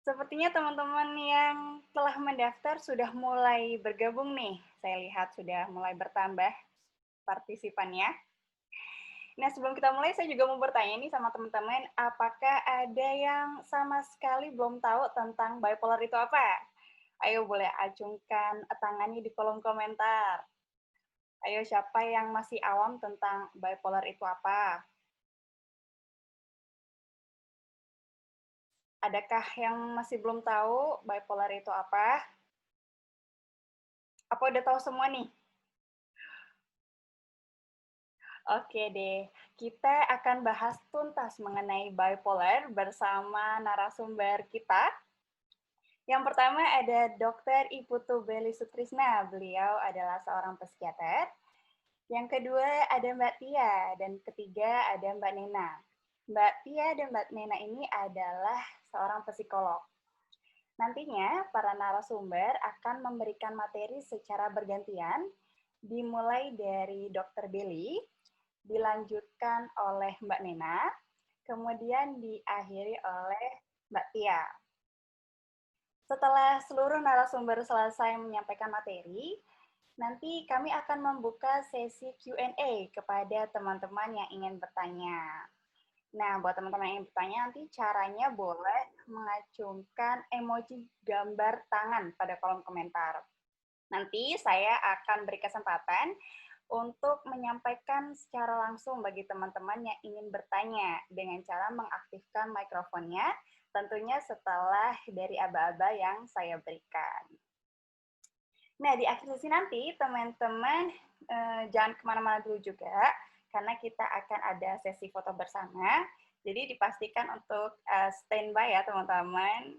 Sepertinya teman-teman yang telah mendaftar sudah mulai bergabung nih. Saya lihat sudah mulai bertambah partisipannya. Nah, sebelum kita mulai, saya juga mau bertanya nih sama teman-teman, apakah ada yang sama sekali belum tahu tentang bipolar itu apa? Ayo boleh acungkan tangannya di kolom komentar. Ayo, siapa yang masih awam tentang bipolar itu apa? Adakah yang masih belum tahu bipolar itu apa? Apa udah tahu semua nih? Oke deh, kita akan bahas tuntas mengenai bipolar bersama narasumber kita. Yang pertama ada Dr. Iputu Beli Sutrisna, beliau adalah seorang psikiater. Yang kedua ada Mbak Tia, dan ketiga ada Mbak Nena. Mbak Tia dan Mbak Nena ini adalah seorang psikolog. Nantinya para narasumber akan memberikan materi secara bergantian, dimulai dari Dr. Beli, dilanjutkan oleh Mbak Nena, kemudian diakhiri oleh Mbak Tia. Setelah seluruh narasumber selesai menyampaikan materi, nanti kami akan membuka sesi Q&A kepada teman-teman yang ingin bertanya. Nah, buat teman-teman yang ingin bertanya, nanti caranya boleh mengacungkan emoji gambar tangan pada kolom komentar. Nanti saya akan beri kesempatan untuk menyampaikan secara langsung bagi teman-teman yang ingin bertanya dengan cara mengaktifkan mikrofonnya, tentunya setelah dari aba-aba yang saya berikan. Nah, di akhir sesi nanti, teman-teman jangan kemana-mana dulu juga, karena kita akan ada sesi foto bersama. Jadi dipastikan untuk standby ya, teman-teman.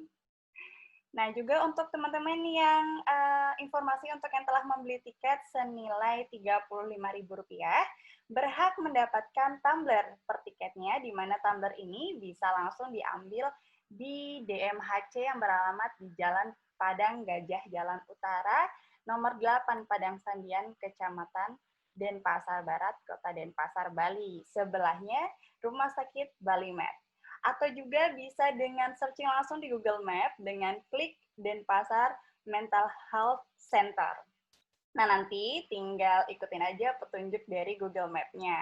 Nah, juga untuk teman-teman yang informasi untuk yang telah membeli tiket senilai Rp35.000 berhak mendapatkan tumbler per tiketnya, di mana tumbler ini bisa langsung diambil di DMHC yang beralamat di Jalan Padang Gajah Jalan Utara, nomor 8 Padang Sandian, Kecamatan Denpasar Barat, Kota Denpasar, Bali. Sebelahnya Rumah Sakit Bali Med. Atau juga bisa dengan searching langsung di Google Map dengan klik Denpasar Mental Health Center. Nah, nanti tinggal ikutin aja petunjuk dari Google Map-nya.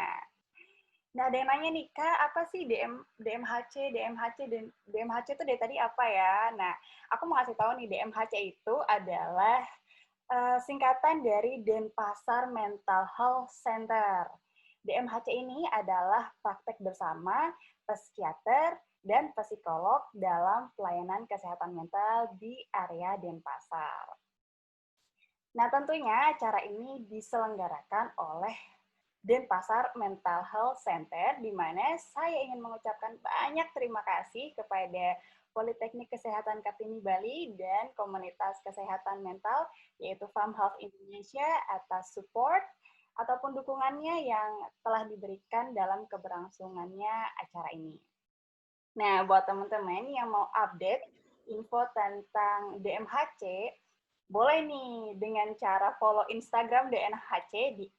Nah, ada yang nanya nih, Kak, apa sih DMHC itu dari tadi apa ya? Nah, aku mau kasih tahu nih, DMHC itu adalah singkatan dari Denpasar Mental Health Center. DMHC ini adalah praktek bersama psikiater dan psikolog dalam pelayanan kesehatan mental di area Denpasar. Nah, tentunya acara ini diselenggarakan oleh Denpasar Mental Health Center, di mana saya ingin mengucapkan banyak terima kasih kepada Politeknik Kesehatan Kartini Bali dan Komunitas Kesehatan Mental, yaitu Farm Health Indonesia, atas support ataupun dukungannya yang telah diberikan dalam keberlangsungannya acara ini. Nah, buat teman-teman yang mau update info tentang DMHC, boleh nih dengan cara follow Instagram DMHC di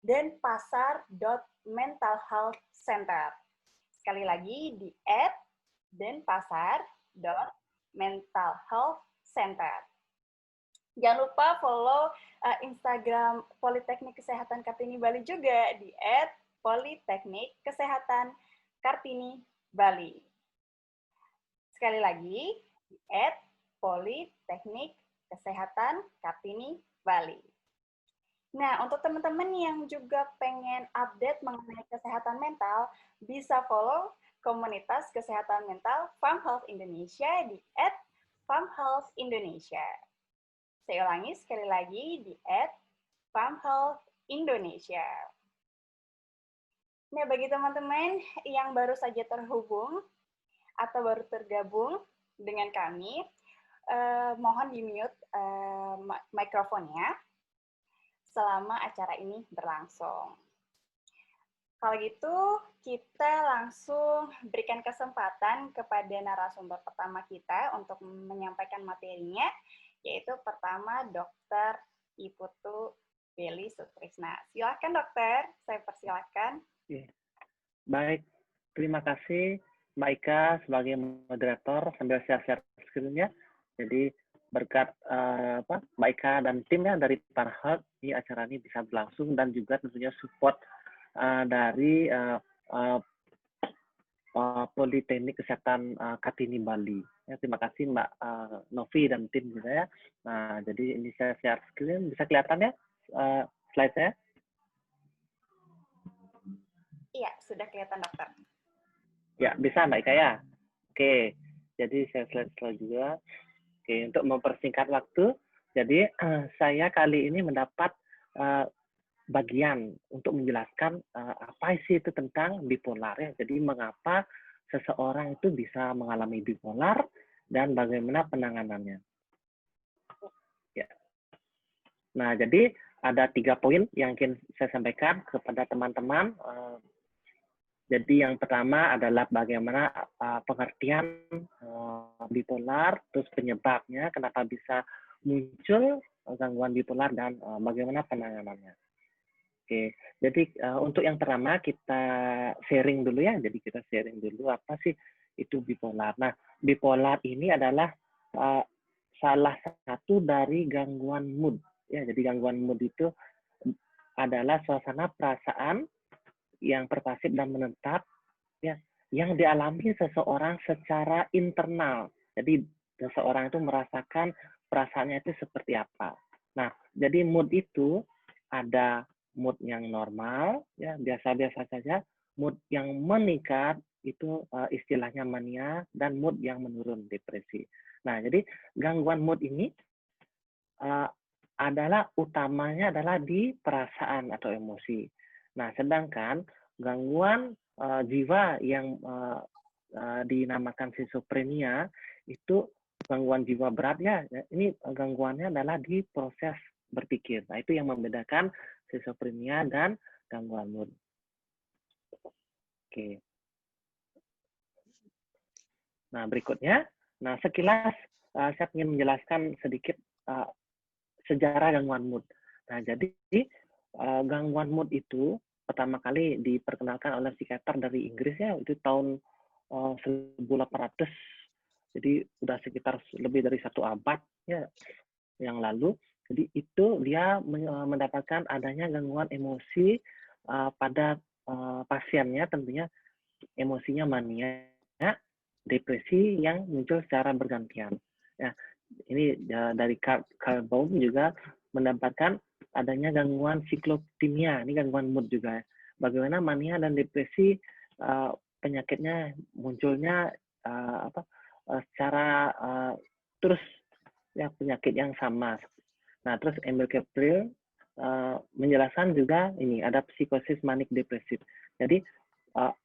@denpasar.mentalhealthcenter. Sekali lagi di @denpasar.mentalhealthcenter. Jangan lupa follow Instagram Politeknik Kesehatan Kartini Bali juga di @politeknik kesehatan Kartini Bali. Sekali lagi di @politeknik kesehatan Kartini Bali. Nah, untuk teman-teman yang juga pengen update mengenai kesehatan mental, bisa follow Komunitas Kesehatan Mental Farm Health Indonesia di @farmhealthindonesia. Saya ulangi sekali lagi di @farmhealthindonesia. Nah, bagi teman-teman yang baru saja terhubung atau baru tergabung dengan kami, mohon di-mute mikrofonnya selama acara ini berlangsung. Kalau gitu, kita langsung berikan kesempatan kepada narasumber pertama kita untuk menyampaikan materinya, yaitu pertama Dr. Iputu Beli Sutrisna. Silakan dokter, saya persilakan. Baik, terima kasih Mbak Ika sebagai moderator sambil share-share screen-nya. Jadi berkat Mbak Ika dan timnya dari Parhot, ini acara ini bisa berlangsung, dan juga tentunya support dari Politeknik Kesehatan Kartini Bali. Ya, terima kasih Mbak Novi dan tim juga ya. Nah, jadi ini saya share screen, bisa kelihatan ya slide saya? Iya, sudah kelihatan dokter. Ya, bisa Mbak Ika ya? Oke, jadi saya slide juga. Oke, untuk mempersingkat waktu, jadi saya kali ini mendapat bagian untuk menjelaskan apa sih itu tentang bipolar ya. Jadi mengapa seseorang itu bisa mengalami bipolar dan bagaimana penanganannya. Ya. Nah, jadi ada 3 poin yang ingin saya sampaikan kepada teman-teman. Jadi yang pertama adalah bagaimana pengertian bipolar, terus penyebabnya, kenapa bisa muncul gangguan bipolar, dan bagaimana penanganannya. Oke, jadi untuk yang pertama kita sharing dulu ya. Jadi kita sharing dulu apa sih itu bipolar. Nah, bipolar ini adalah salah satu dari gangguan mood. Ya, jadi gangguan mood itu adalah suasana perasaan yang pervasif dan menetap ya, yang dialami seseorang secara internal. Jadi seseorang itu merasakan perasaannya itu seperti apa. Nah, jadi mood itu ada mood yang normal, ya biasa-biasa saja. Mood yang meningkat itu istilahnya mania, dan mood yang menurun depresi. Nah, jadi gangguan mood ini utamanya adalah di perasaan atau emosi. Nah, sedangkan gangguan jiwa yang dinamakan skizofrenia itu gangguan jiwa berat ya. Ini gangguannya adalah di proses berpikir. Nah, itu yang membedakan skizofrenia dan gangguan mood. Oke. Nah, berikutnya, sekilas saya ingin menjelaskan sedikit sejarah gangguan mood. Nah, jadi gangguan mood itu pertama kali diperkenalkan oleh psikiater dari Inggris ya, itu tahun 1800. Jadi udah sekitar lebih dari 1 abad ya yang lalu. Jadi itu dia mendapatkan adanya gangguan emosi pada pasiennya, tentunya emosinya mania, depresi yang muncul secara bergantian. Ya, ini dari Carl Baum juga mendapatkan adanya gangguan siklotimia, ini gangguan mood juga. Bagaimana mania dan depresi penyakitnya munculnya secara terus ya, penyakit yang sama. Nah, terus Emil Capriel menjelaskan juga ini ada psikosis manik depresif. Jadi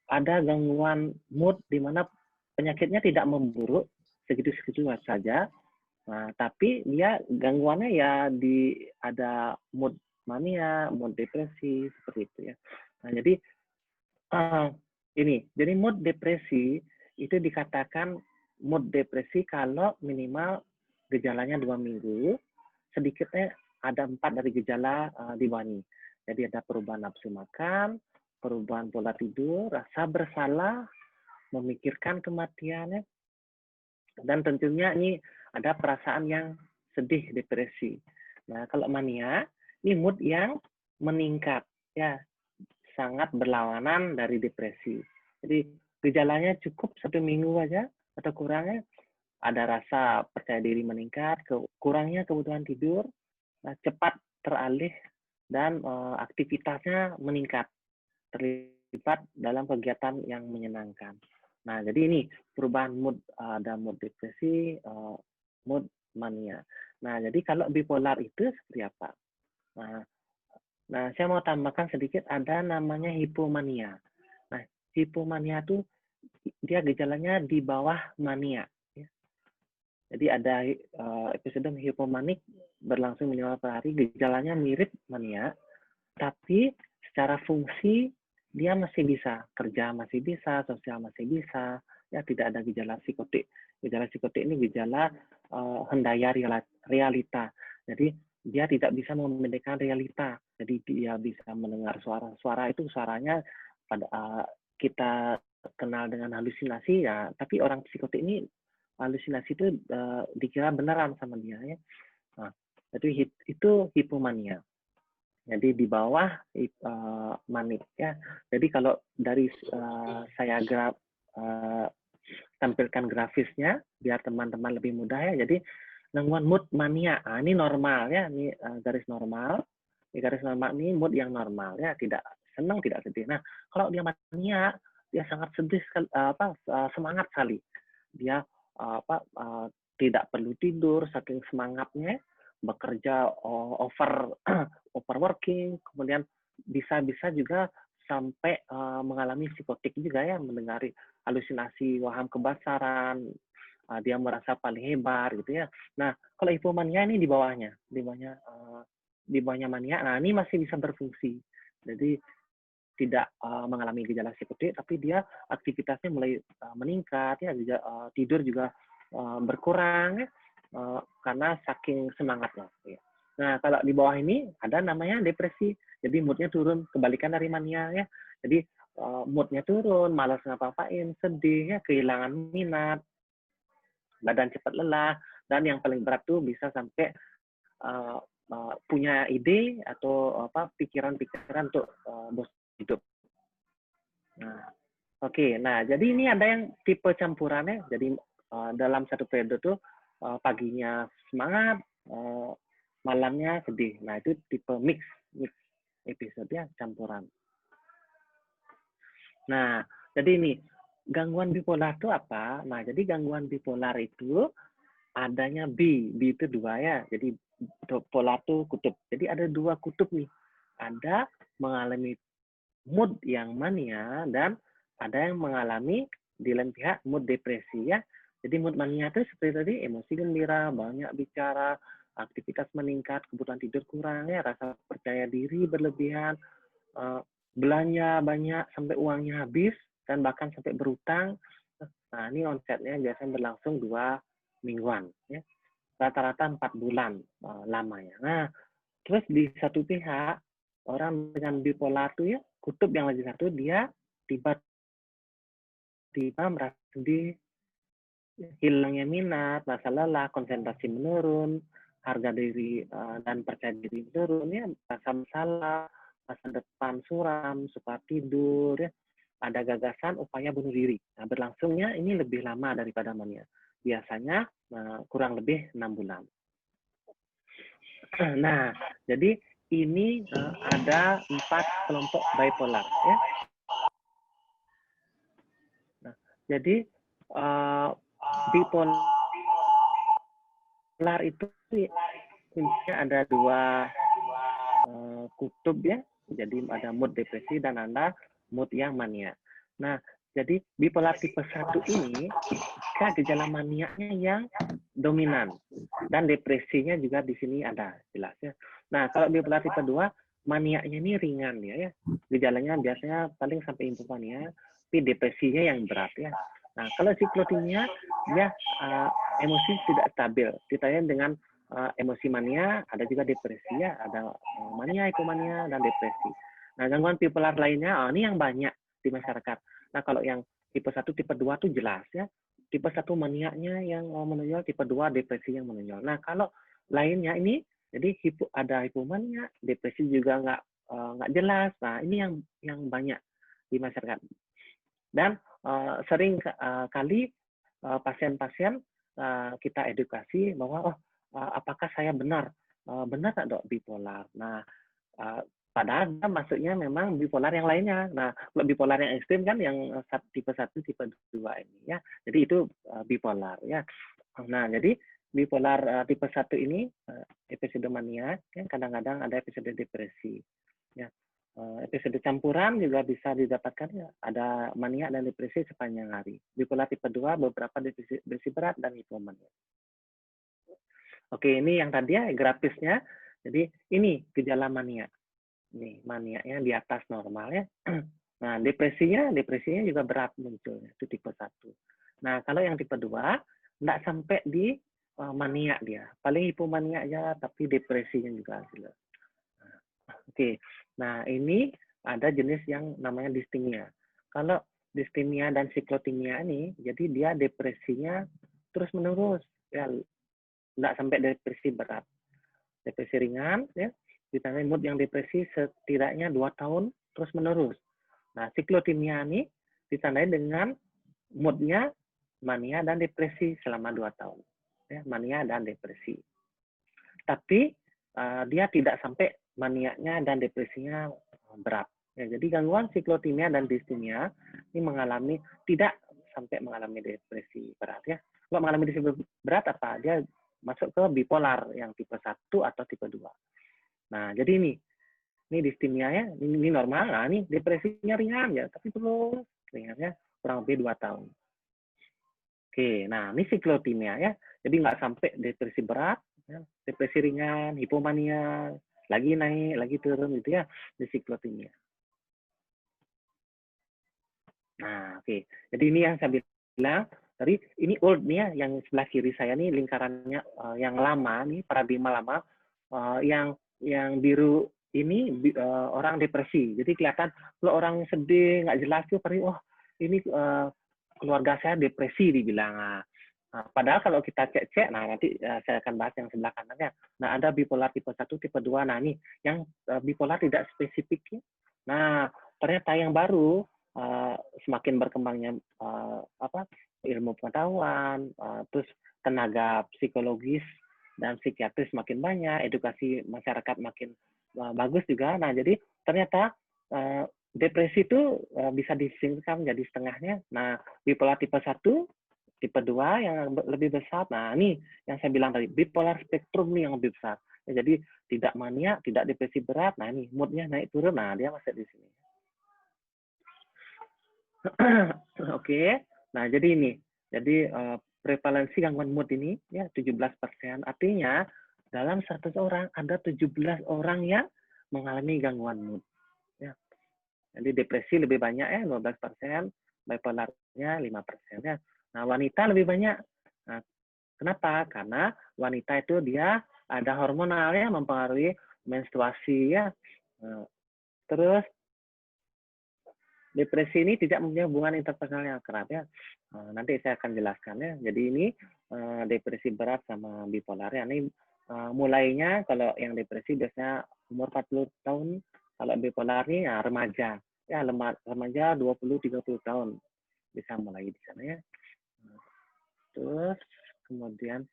ada gangguan mood di mana penyakitnya tidak memburuk segitu-segitu saja. Nah, tapi dia gangguannya ya ada mood mania, mood depresi seperti itu ya. Nah, jadi jadi mood depresi itu dikatakan mood depresi kalau minimal gejalanya 2 minggu, sedikitnya ada 4 dari gejala di bawah ini. Jadi ada perubahan nafsu makan, perubahan pola tidur, rasa bersalah, memikirkan kematiannya, dan tentunya ini ada perasaan yang sedih, depresi. Nah, kalau mania, ini mood yang meningkat, ya sangat berlawanan dari depresi. Jadi gejalanya cukup 1 minggu aja atau kurangnya, ada rasa percaya diri meningkat, kurangnya kebutuhan tidur, cepat teralih, dan aktivitasnya meningkat, terlibat dalam kegiatan yang menyenangkan. Nah, jadi ini perubahan mood, ada mood depresi, mood mania. Nah, jadi kalau bipolar itu seperti apa? Nah, saya mau tambahkan sedikit, ada namanya hipomania. Nah, hipomania itu dia gejalanya di bawah mania. Ya. Jadi ada episode hipomanik berlangsung minimal per hari, gejalanya mirip mania, tapi secara fungsi dia masih bisa, kerja masih bisa, sosial masih bisa, ya tidak ada gejala psikotik. Gejala psikotik ini gejala hendaya realita. Jadi dia tidak bisa membedakan realita. Jadi dia bisa mendengar suara itu suaranya pada kita kenal dengan halusinasi ya, tapi orang psikotik ini halusinasi itu dikira beneran sama dia ya. Nah, jadi itu hipomania. Jadi di bawah manik ya. Jadi kalau dari saya tampilkan grafisnya biar teman-teman lebih mudah ya. Jadi gangguan mood mania, ini normal ya, ini garis normal. Di garis normal ini mood yang normal ya, tidak senang tidak sedih. Nah kalau dia mania, dia sangat sedih sekali, semangat sekali. Dia tidak perlu tidur saking semangatnya, bekerja overworking, kemudian bisa juga sampai mengalami psikotik juga ya, mendengari halusinasi, waham kebesaran, dia merasa paling hebat gitu ya. Nah kalau hipomania ini di bawahnya mania. Nah ini masih bisa berfungsi. Jadi tidak mengalami gejala psikotik, tapi dia aktivitasnya mulai meningkat ya, tidur juga berkurang ya, karena saking semangatnya. Ya. Nah kalau di bawah ini ada namanya depresi, jadi moodnya turun, kebalikan dari mania ya. Jadi moodnya turun, malas ngapa-ngapain, sedih ya, kehilangan minat, badan cepat lelah, dan yang paling berat tuh bisa sampai punya ide atau pikiran-pikiran untuk bosan hidup. Nah, oke. Nah, jadi ini ada yang tipe campurannya. Jadi dalam satu periode tuh paginya semangat, malamnya sedih. Nah, itu tipe mix episode ya, campuran. Nah, jadi ini gangguan bipolar itu apa? Nah, jadi gangguan bipolar itu adanya B itu 2 ya. Jadi polar itu kutub. Jadi ada 2 kutub nih. Ada mengalami mood yang mania dan ada yang mengalami di lain pihak mood depresi ya. Jadi mood mania itu seperti tadi, emosi gembira, banyak bicara, aktivitas meningkat, kebutuhan tidur kurang ya, rasa percaya diri berlebihan, belanja banyak sampai uangnya habis dan bahkan sampai berutang. Nah, ini onsetnya biasanya berlangsung 2 mingguan ya. Rata-rata 4 bulan lamanya. Nah, terus di satu pihak orang dengan bipolar itu ya, kutub yang lagi satu, dia tiba-tiba merasa sedih, hilangnya minat, rasa lelah, konsentrasi menurun, harga diri dan percaya diri menurun, ya, rasa bersalah, masa depan suram, suka tidur, ya, ada gagasan upaya bunuh diri. Nah, berlangsungnya ini lebih lama daripada mania. Biasanya kurang lebih 6 bulan. Nah, jadi ini ada 4 kelompok bipolar. Ya. Nah, jadi bipolar itu kuncinya ada 2 kutub ya. Jadi ada mood depresi dan ada mood yang mania. Nah, jadi bipolar tipe 1 ini gejala manianya yang dominan dan depresinya juga di sini ada jelas ya. Nah, kalau bipolar tipe 2 manianya ini ringan ya. Gejalanya biasanya paling sampai hipomania, tapi depresinya yang berat ya. Nah, kalau siklotimia dia emosi tidak stabil. Ditanya dengan emosi mania, ada juga depresi ya, ada mania, hipomania dan depresi. Nah, gangguan bipolar lainnya ini yang banyak di masyarakat. Nah, kalau yang tipe 1, tipe 2 itu jelas ya. Tipe 1 maniaknya yang menonjol, tipe 2 depresi yang menonjol. Nah, kalau lainnya ini jadi ada hipomania, depresi juga nggak jelas. Nah, ini yang banyak di masyarakat. Dan sering kali pasien-pasien kita edukasi bahwa apakah saya benar tak dok bipolar. Nah, padahal maksudnya memang bipolar yang lainnya. Nah, kalau bipolar yang ekstrim kan yang tipe 1, tipe 2 ini ya. Jadi itu bipolar ya. Nah, jadi bipolar tipe 1 ini episode mania, kan kadang-kadang ada episode depresi. Ya. Episode campuran juga bisa didapatkan ya. Ada mania dan depresi sepanjang hari. Bipolar tipe 2 beberapa depresi berat dan hipomania. Oke, ini yang tadi ya grafisnya. Jadi ini gejala mania. Nih, manianya di atas normal ya. Nah, depresinya juga berat munculnya. Itu tipe 1. Nah, kalau yang tipe 2, enggak sampai di mania dia. Paling hipomania aja, tapi depresinya juga jelas. Oke. Nah, ini ada jenis yang namanya distimia. Kalau distimia dan siklotimia ini, jadi dia depresinya terus menerus, ya nggak sampai depresi berat. Depresi ringan, ya ditandai mood yang depresi setidaknya 2 tahun terus menerus. Nah, siklotimia ini ditandai dengan moodnya mania dan depresi selama 2 tahun. Ya, mania dan depresi. Tapi dia tidak sampai manianya dan depresinya berat. Ya, jadi gangguan siklotimia dan distimia ini tidak sampai mengalami depresi berat. Ya. Kalau mengalami depresi berat apa? Dia masuk ke bipolar yang tipe 1 atau tipe 2. Nah, jadi ini distimia ya, ini normal. Nah, ini depresinya ringan ya, tapi terus ringannya kurang lebih 2 tahun. Oke, nah ini siklotimia ya. Jadi nggak sampai depresi berat, ya. Depresi ringan, hipomania, lagi naik, lagi turun gitu ya, di siklotimia. Nah, oke. Jadi ini yang saya bilang, tadi ini old nih ya, yang sebelah kiri saya nih lingkarannya yang lama nih, paradigma lama, yang biru ini orang depresi. Jadi kelihatan kalau orang sedih, nggak jelas tuh, oh ini keluarga saya depresi dibilang. Nah, padahal kalau kita cek, nah nanti saya akan bahas yang sebelah kanannya. Nah, ada bipolar tipe 1, tipe 2. Nah, ini yang bipolar tidak spesifik. Nah, ternyata yang baru semakin berkembangnya ilmu pengetahuan, terus tenaga psikologis dan psikiatris makin banyak, edukasi masyarakat makin bagus juga. Nah, jadi ternyata depresi itu bisa disingkatkan menjadi setengahnya. Nah, bipolar tipe 1, tipe 2 yang lebih besar. Nah, ini yang saya bilang tadi, bipolar spektrum nih yang lebih besar. Ya, jadi tidak mania, tidak depresi berat. Nah, ini moodnya naik turun. Nah, dia masuk di sini. Oke. Nah, jadi ini. Jadi prevalensi gangguan mood ini ya 17%. Artinya dalam 100 orang ada 17 orang yang mengalami gangguan mood. Ya. Jadi depresi lebih banyak ya 12%, bipolarnya 5% ya. Nah, wanita lebih banyak. Nah, kenapa? Karena wanita itu dia ada hormonalnya mempengaruhi menstruasi ya. Terus depresi ini tidak mempunyai hubungan interpersonal yang kerap ya. Nanti saya akan jelaskan ya. Jadi ini depresi berat sama bipolar ya. Ini mulainya kalau yang depresi biasanya umur 40 tahun, kalau bipolar ini ya, remaja. Ya, remaja 20-30 tahun bisa mulai di sana ya. Terus kemudian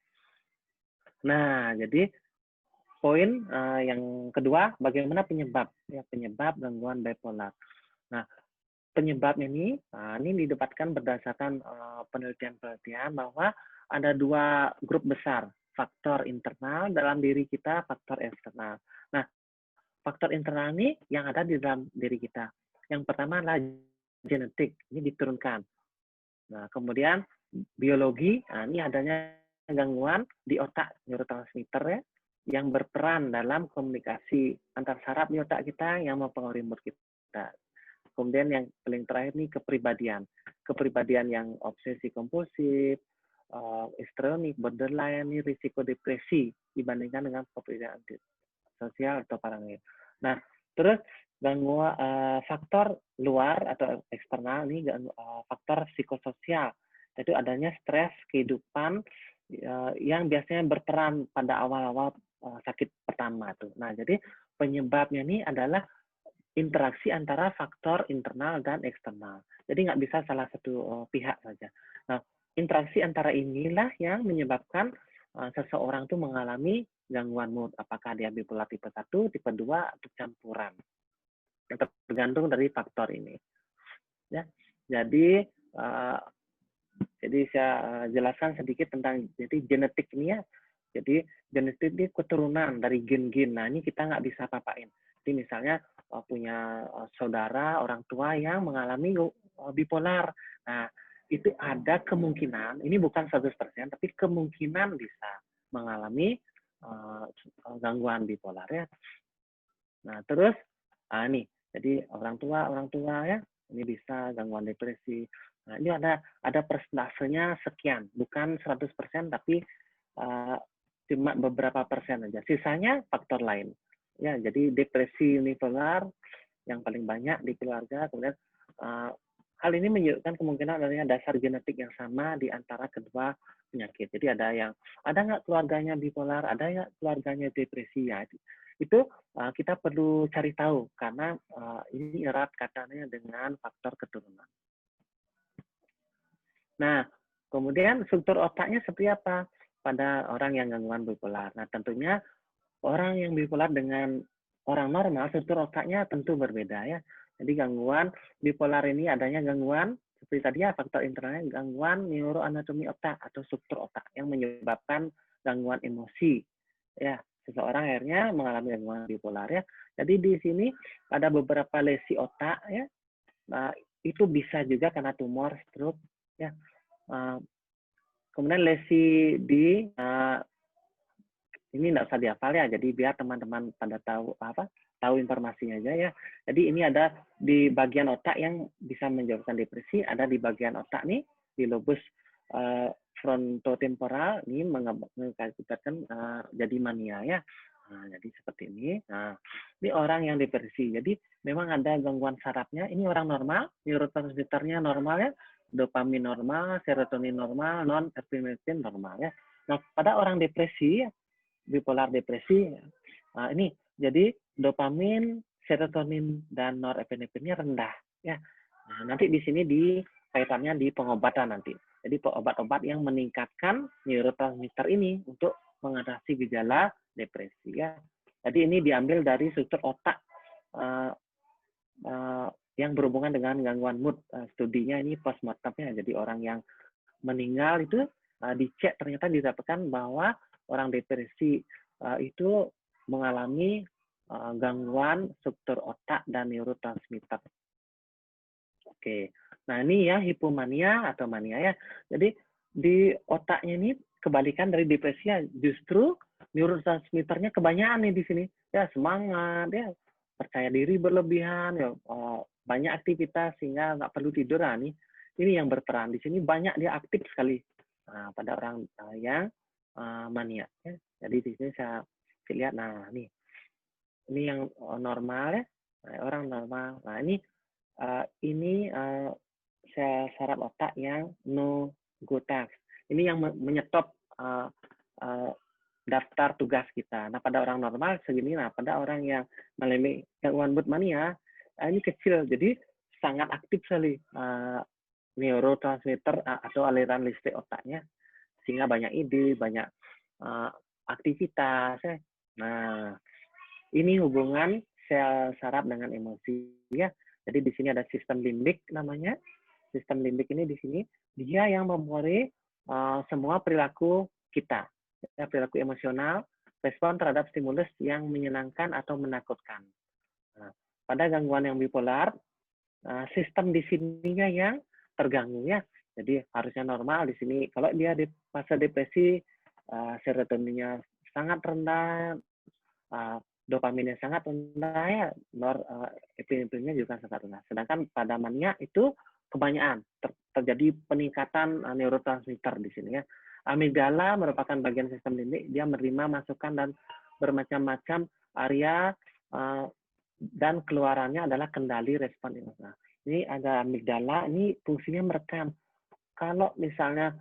nah, jadi poin yang kedua, bagaimana penyebab gangguan bipolar. Nah, penyebabnya ini didapatkan berdasarkan penelitian-penelitian bahwa ada 2 grup besar, faktor internal dalam diri kita, faktor eksternal. Nah, faktor internal ini yang ada di dalam diri kita. Yang pertama adalah genetik, ini diturunkan. Nah, kemudian biologi, ini adanya gangguan di otak, neurotransmitter ya, yang berperan dalam komunikasi antar saraf di otak kita yang mempengaruhi mood kita. Kemudian yang paling terakhir nih kepribadian yang obsesi kompulsif, histrionik, borderline, ini risiko depresi dibandingkan dengan kepribadian sosial atau paranoid. Nah, terus gangguan faktor luar atau eksternal ini faktor psikososial, yaitu adanya stres kehidupan yang biasanya berperan pada awal-awal sakit pertama tuh. Nah, jadi penyebabnya ini adalah interaksi antara faktor internal dan eksternal. Jadi nggak bisa salah satu pihak saja. Nah, interaksi antara inilah yang menyebabkan seseorang tuh mengalami gangguan mood. Apakah dia bipolar tipe 1, tipe 2, atau campuran. Tergantung dari faktor ini. Ya, jadi saya jelaskan sedikit tentang genetik ini ya. Jadi genetik ini keturunan dari gen-gen. Nah, ini kita nggak bisa papain. Jadi misalnya punya saudara, orang tua yang mengalami bipolar. Nah, itu ada kemungkinan, ini bukan 100%, tapi kemungkinan bisa mengalami gangguan bipolar ya. Nah, terus nih, jadi orang tua ya, ini bisa gangguan depresi. Nah, ini ada persentasenya sekian, bukan 100%, tapi cuma beberapa persen aja. Sisanya faktor lain. Ya, jadi depresi unipolar yang paling banyak di keluarga, kemudian hal ini menunjukkan kemungkinan adanya dasar genetik yang sama di antara kedua penyakit. Jadi ada nggak keluarganya bipolar, ada nggak keluarganya depresi ya. Itu kita perlu cari tahu karena ini erat kaitannya dengan faktor keturunan. Nah, kemudian struktur otaknya seperti apa pada orang yang gangguan bipolar? Nah, tentunya orang yang bipolar dengan orang normal, struktur otaknya tentu berbeda ya. Jadi gangguan bipolar ini adanya gangguan seperti tadi ya, faktor internalnya gangguan neuroanatomi otak atau struktur otak yang menyebabkan gangguan emosi. Ya, seseorang akhirnya mengalami gangguan bipolar ya. Jadi di sini ada beberapa lesi otak ya. Nah, itu bisa juga karena tumor, stroke ya. Kemudian lesi di ini nggak usah dihafal ya, jadi biar teman-teman pada tahu informasinya aja ya. Jadi ini ada di bagian otak yang bisa menyebabkan depresi, ada di bagian otak nih di lobus frontotemporal ini mengakibatkan jadi mania ya. Nah, jadi seperti ini. Nah, ini orang yang depresi. Jadi memang ada gangguan sarafnya. Ini orang normal, neurotransmitternya normal ya, dopamin normal, serotonin normal, non-epinefrin normal ya. Nah, pada orang depresi bipolar depresi. Nah, ini jadi dopamin, serotonin dan norepinefrinnya rendah ya. Nah, nanti di sini kaitannya di pengobatan nanti. Jadi obat-obat yang meningkatkan neurotransmitter ini untuk mengatasi gejala depresi ya. Jadi ini diambil dari struktur otak yang berhubungan dengan gangguan mood. Studinya ini postmortemnya. Jadi orang yang meninggal itu dicek ternyata didapatkan bahwa orang depresi itu mengalami gangguan struktur otak dan neurotransmitter. Oke, nah ini ya hipomania atau mania ya. Jadi di otaknya ini kebalikan dari depresi ya, justru neurotransmitternya kebanyakan nih di sini. Ya semangat, ya percaya diri berlebihan, ya banyak aktivitas sehingga nggak perlu tidur. Nah, ini yang berperan di sini banyak dia aktif sekali pada orang yang mania. Ya. Jadi di sini saya lihat, nah ini yang normal ya, nah, orang normal. Nah ini sel saraf otak yang no go task. Ini yang menyetop daftar tugas kita. Nah pada orang normal segini, nah pada orang yang mengalami gangguan mood mania ini kecil, jadi sangat aktif sekali neurotransmitter atau aliran listrik otaknya, sehingga banyak ide, banyak aktivitas. Ya. Nah, ini hubungan sel saraf dengan emosi ya. Jadi di sini ada sistem limbik namanya. Sistem limbik ini di sini dia yang mempengaruhi semua perilaku kita, ya, perilaku emosional, respon terhadap stimulus yang menyenangkan atau menakutkan. Nah, pada gangguan yang bipolar, sistem di sininya yang terganggu ya. Jadi harusnya normal di sini. Kalau dia di fase depresi, serotoninnya sangat rendah, dopaminnya sangat rendah ya, norepinefrinnya juga sangat rendah. Sedangkan pada mania itu kebanyakan terjadi peningkatan neurotransmitter di sini ya. Amigdala merupakan bagian sistem limbik, dia menerima masukan dan bermacam-macam area dan keluarannya adalah kendali respon emosional. Ini ada amigdala, ini fungsinya merekam. Kalau misalnya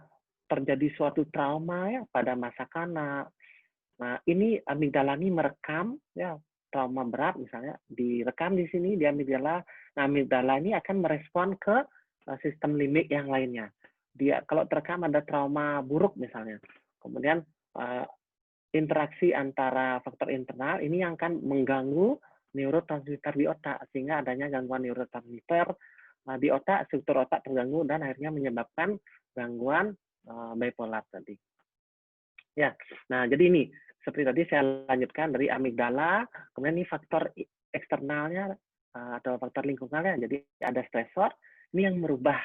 terjadi suatu trauma ya pada masa kanak, nah ini amigdala ini merekam ya trauma berat misalnya direkam di sini di amigdala. Nah amigdala ini akan merespon ke sistem limbik yang lainnya. Dia kalau terekam ada trauma buruk misalnya, kemudian interaksi antara faktor internal ini yang akan mengganggu neurotransmitter di otak sehingga adanya gangguan neurotransmitter di otak, struktur otak terganggu dan akhirnya menyebabkan gangguan bipolar tadi. Ya, nah jadi ini seperti tadi saya lanjutkan dari amigdala, kemudian ini faktor eksternalnya atau faktor lingkungannya. Jadi ada stresor, ini yang merubah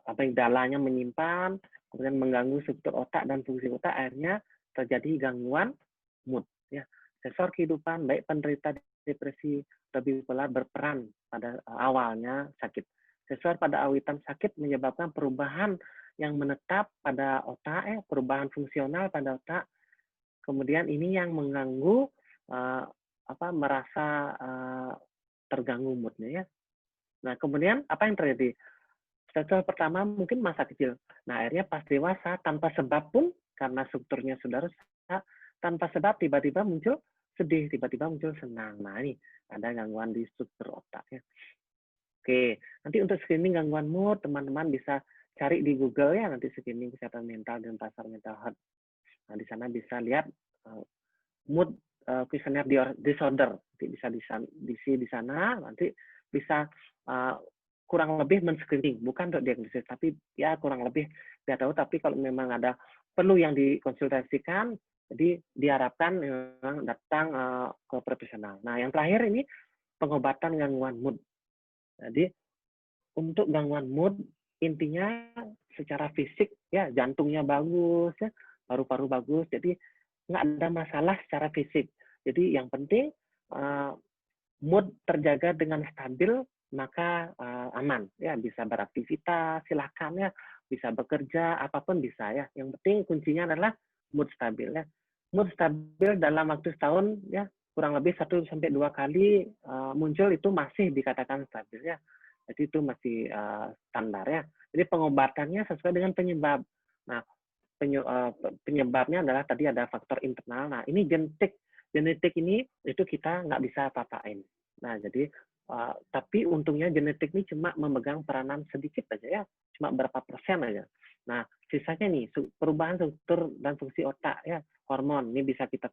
amigdalanya menyimpan, kemudian mengganggu struktur otak dan fungsi otak, akhirnya terjadi gangguan mood. Ya, stresor kehidupan baik penderita depresi atau bipolar berperan pada awalnya sakit. Stresor pada awitan sakit menyebabkan perubahan yang menetap pada otak, perubahan fungsional pada otak. Kemudian ini yang mengganggu merasa terganggu moodnya ya. Nah, kemudian apa yang terjadi? Stage pertama mungkin masa kecil. Nah, akhirnya pas dewasa, tanpa sebab pun, karena strukturnya sudah rusak, tanpa sebab tiba-tiba muncul sedih, tiba-tiba muncul senang. Nah, ini ada gangguan di struktur otak ya. Oke, nanti untuk screening gangguan mood, teman-teman bisa cari di Google ya, nanti screening kesehatan mental dan pasar mental health. Nah, di sana bisa lihat mood questionnaire disorder, nanti bisa diisi di sana, nanti bisa kurang lebih men-screening, bukan untuk diagnosis, tapi ya kurang lebih tidak tahu, tapi kalau memang ada perlu yang dikonsultasikan, jadi diharapkan memang datang ke profesional. Nah, yang terakhir ini pengobatan gangguan mood. Jadi untuk gangguan mood intinya secara fisik ya jantungnya bagus ya, paru-paru bagus, jadi nggak ada masalah secara fisik. Jadi yang penting mood terjaga dengan stabil, maka aman ya, bisa beraktivitas silakan ya, bisa bekerja apapun bisa ya. Yang penting kuncinya adalah mood stabil ya. Mood stabil dalam waktu setahun ya kurang lebih 1 sampai 2 kali muncul itu masih dikatakan stabil ya. Jadi itu masih standar ya. Jadi pengobatannya sesuai dengan penyebab. Nah, penyebabnya adalah tadi ada faktor internal. Nah, ini genetik. Genetik ini itu kita nggak bisa apa-apain. Nah, jadi tapi untungnya genetik ini cuma memegang peranan sedikit aja ya, cuma berapa persen aja. Nah, sisanya nih perubahan struktur dan fungsi otak ya, hormon ini bisa kita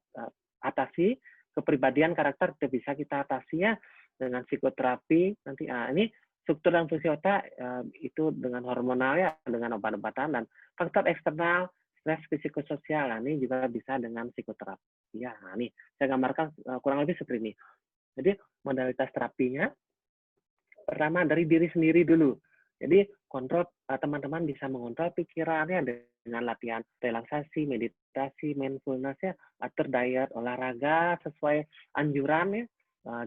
atasi, kepribadian karakter bisa kita atasi ya dengan psikoterapi nanti. Ini struktur dan fungsi otak itu dengan hormonal ya, dengan obat-obatan, dan faktor eksternal stres psikososial. Nah, ini juga bisa dengan psikoterapi. Ya, nah, nih saya gambarkan kurang lebih seperti ini. Jadi modalitas terapinya pertama dari diri sendiri dulu. Jadi kontrol, teman-teman bisa mengontrol pikirannya dengan latihan relaksasi, meditasi, mindfulness ya, atur diet, olahraga sesuai anjuran ya.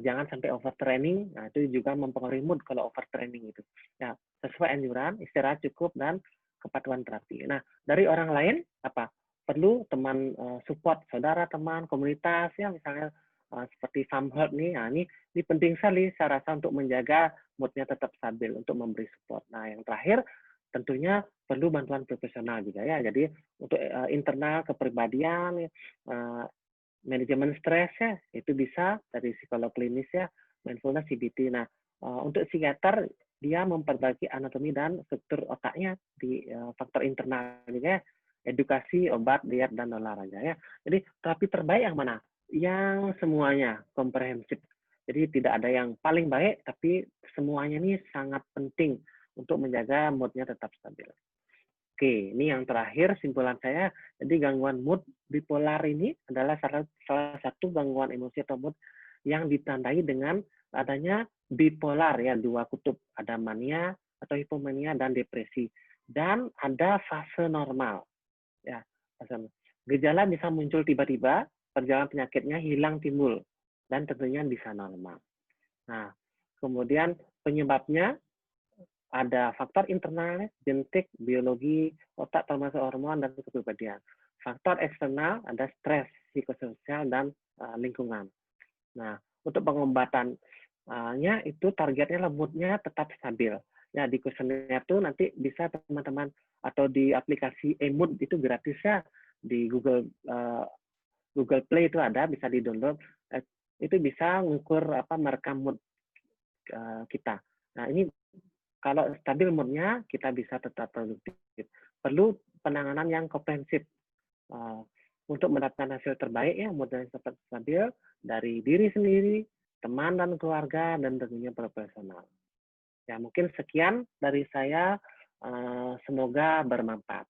Jangan sampai overtraining. Nah, itu juga mempengaruhi mood kalau overtraining itu. Ya, sesuai anjuran, istirahat cukup dan kepatuhan terapi. Nah, dari orang lain apa? Perlu teman support, saudara, teman, komunitas ya, misalnya seperti FAMHEALTH nih. Nah, ini penting sekali saya rasa untuk menjaga mood-nya tetap stabil, untuk memberi support. Nah, yang terakhir tentunya perlu bantuan profesional juga ya. Jadi untuk internal kepribadian, manajemen stres ya, itu bisa dari psikolog klinis ya, mindfulness, CBT. Nah, untuk psikiater dia memperbaiki anatomi dan struktur otaknya di faktor internal juga ya, edukasi, obat, diet, dan olahraga ya. Jadi terapi terbaik yang mana? Yang semuanya komprehensif. Jadi tidak ada yang paling baik, tapi semuanya ini sangat penting untuk menjaga mood-nya tetap stabil. Oke, ini yang terakhir simpulan saya. Jadi gangguan mood bipolar ini adalah salah satu gangguan emosi atau mood yang ditandai dengan adanya bipolar ya, 2 kutub. Ada mania atau hipomania dan depresi. Dan ada fase normal. Ya, gejala bisa muncul tiba-tiba, perjalanan penyakitnya hilang timbul, dan tentunya bisa normal. Nah, kemudian penyebabnya ada faktor internal, genetik, biologi, otak termasuk hormon, dan kepribadian. Faktor eksternal ada stres, psikososial, dan lingkungan. Nah, untuk pengobatannya itu targetnya mood-nya tetap stabil. Ya, di kuesioner itu nanti bisa teman-teman atau di aplikasi eMood itu gratis ya, di Google Play itu ada, bisa di-download. Itu bisa mengukur merekam mood kita. Nah, ini kalau stabil mood-nya, kita bisa tetap produktif. Perlu penanganan yang komprehensif untuk mendapatkan hasil terbaik ya, mood-nya tetap stabil dari diri sendiri, teman dan keluarga, dan tentunya profesional. Ya, mungkin sekian dari saya. Semoga bermanfaat.